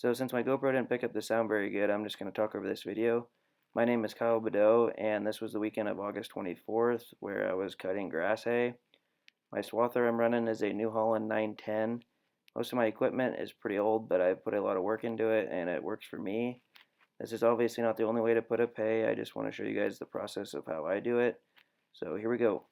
So since my GoPro didn't pick up the sound very good, I'm just going to talk over this video. My name is Kyle Badeau, and this was the weekend of August 24th where I was cutting grass hay. My swather I'm running is a New Holland 910. Most of my equipment is pretty old, but I've put a lot of work into it and it works for me. This is obviously not the only way to put up hay. I just want to show you guys the process of how I do it. So here we go.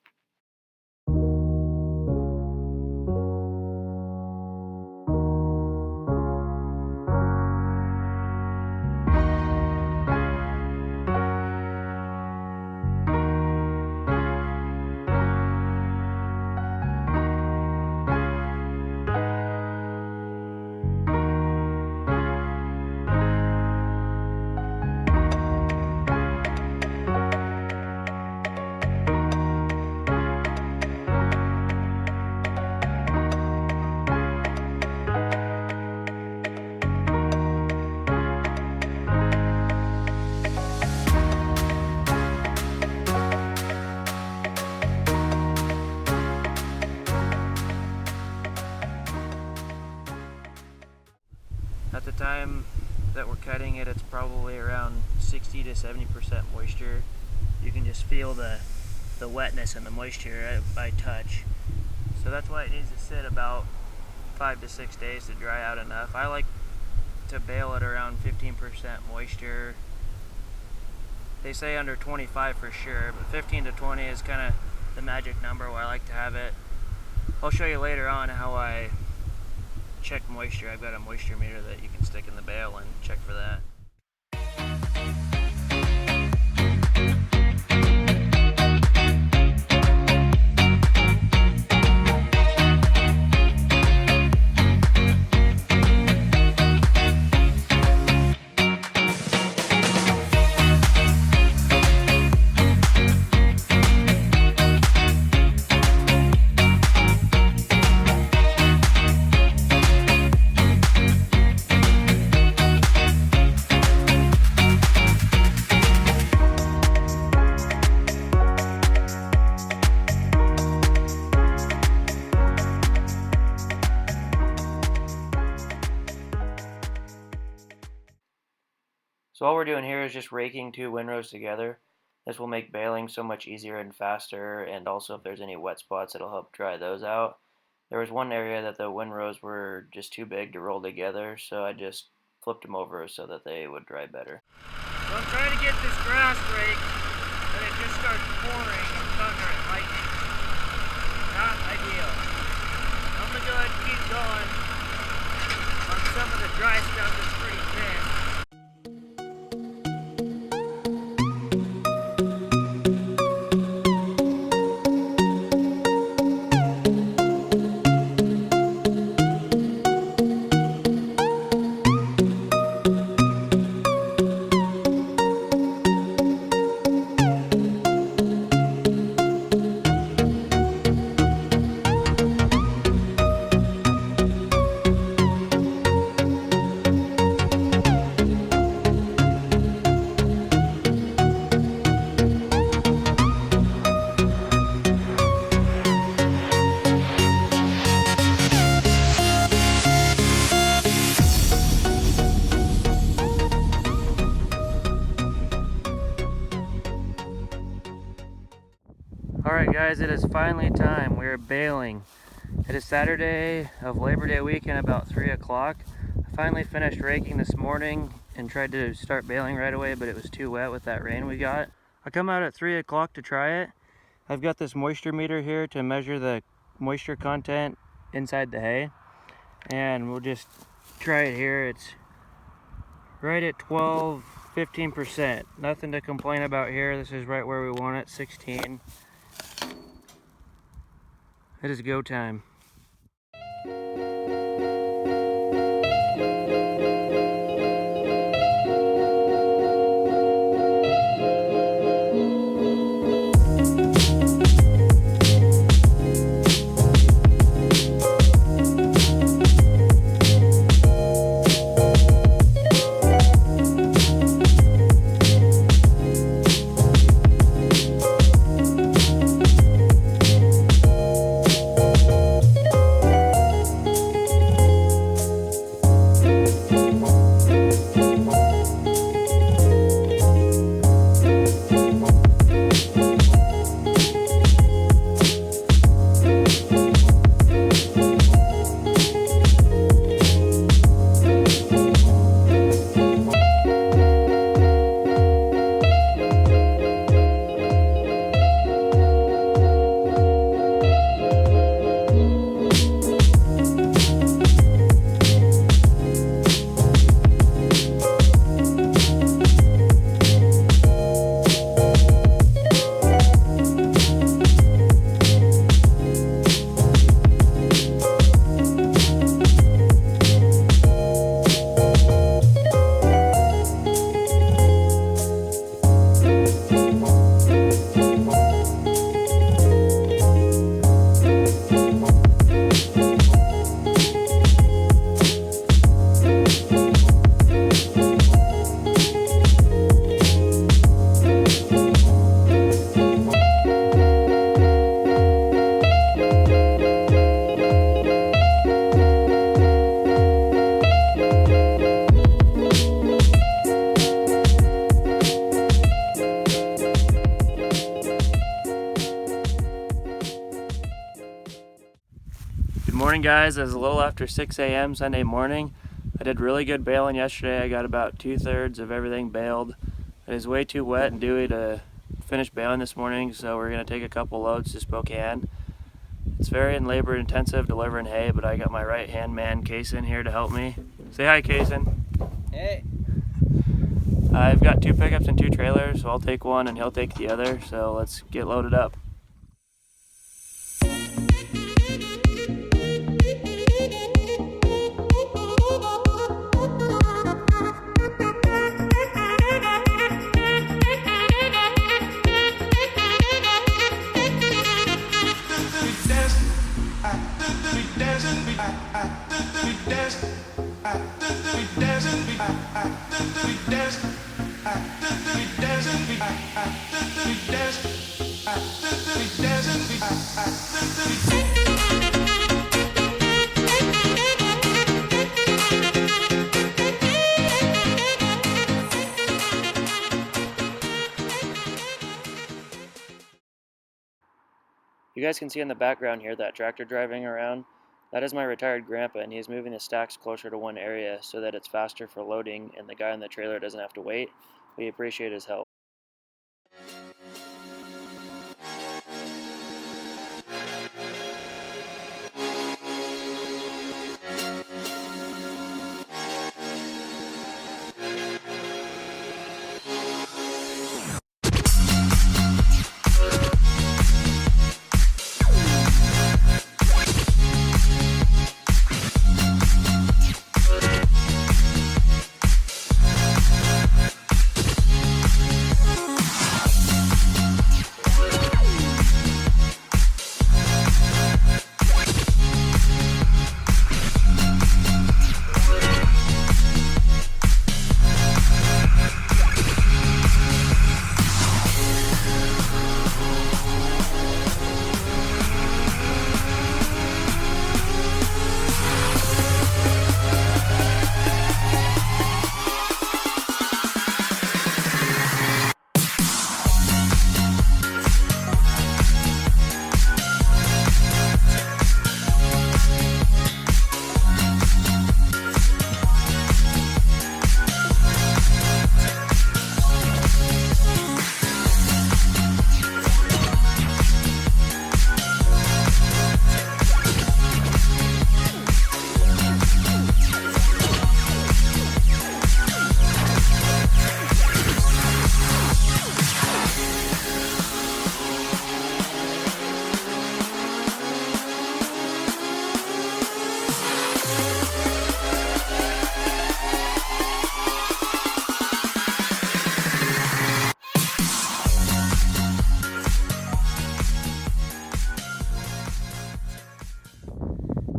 At the time that we're cutting it, it's probably around 60 to 70% moisture. You can just feel the wetness and the moisture by touch. So that's why it needs to sit about 5 to 6 days to dry out enough. I like to bale it around 15% moisture. They say under 25 for sure, but 15 to 20 is kind of the magic number where I like to have it. I'll show you later on how I check moisture. I've got a moisture meter that you can stick in the bale and check for that. So all we're doing here is just raking two windrows together. This will make baling so much easier and faster, and also if there's any wet spots, it'll help dry those out. There was one area that the windrows were just too big to roll together, so I just flipped them over so that they would dry better. So I'm trying to get this grass rake, and it just starts pouring and thunder and lightning. Not ideal. I'm going to go ahead and keep going on some of the dry stuff that's pretty thin. Alright guys, it is finally time. We are baling. It is Saturday of Labor Day weekend, about 3 o'clock. I finally finished raking this morning and tried to start baling right away, but it was too wet with that rain we got. I come out at 3 o'clock to try it. I've got this moisture meter here to measure the moisture content inside the hay. And we'll just try it here. It's right at 12-15%. Nothing to complain about here. This is right where we want it, 16. It is go time. Morning guys, it's a little after 6 a.m. Sunday morning. I did really good baling yesterday. I got about 2/3 of everything baled. It is way too wet and dewy to finish baling this morning, so we're going to take a couple loads to Spokane. It's very labor intensive delivering hay, but I got my right hand man Kaysen here to help me. Say hi, Kaysen. Hey. I've got 2 pickups and 2 trailers, so I'll take one and he'll take the other, so let's get loaded up. You guys can see in the background here that tractor driving around. That is my retired grandpa, and he's moving the stacks closer to one area so that it's faster for loading and the guy in the trailer doesn't have to wait. We appreciate his help.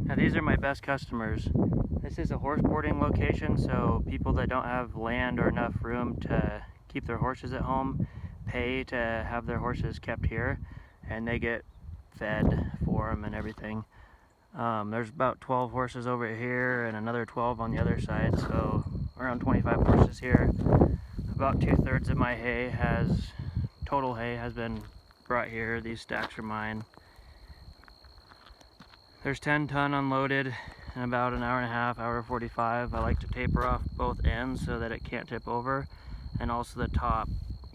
Now these are my best customers. This is a horse boarding location, so people that don't have land or enough room to keep their horses at home pay to have their horses kept here, and they get fed for them and everything. There's about 12 horses over here and another 12 on the other side, so around 25 horses here. About 2/3 of my total hay has been brought here. These stacks are mine. There's 10 ton unloaded in about an hour and a half, hour 45. I like to taper off both ends so that it can't tip over, and also the top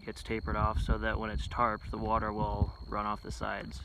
gets tapered off so that when it's tarped, the water will run off the sides.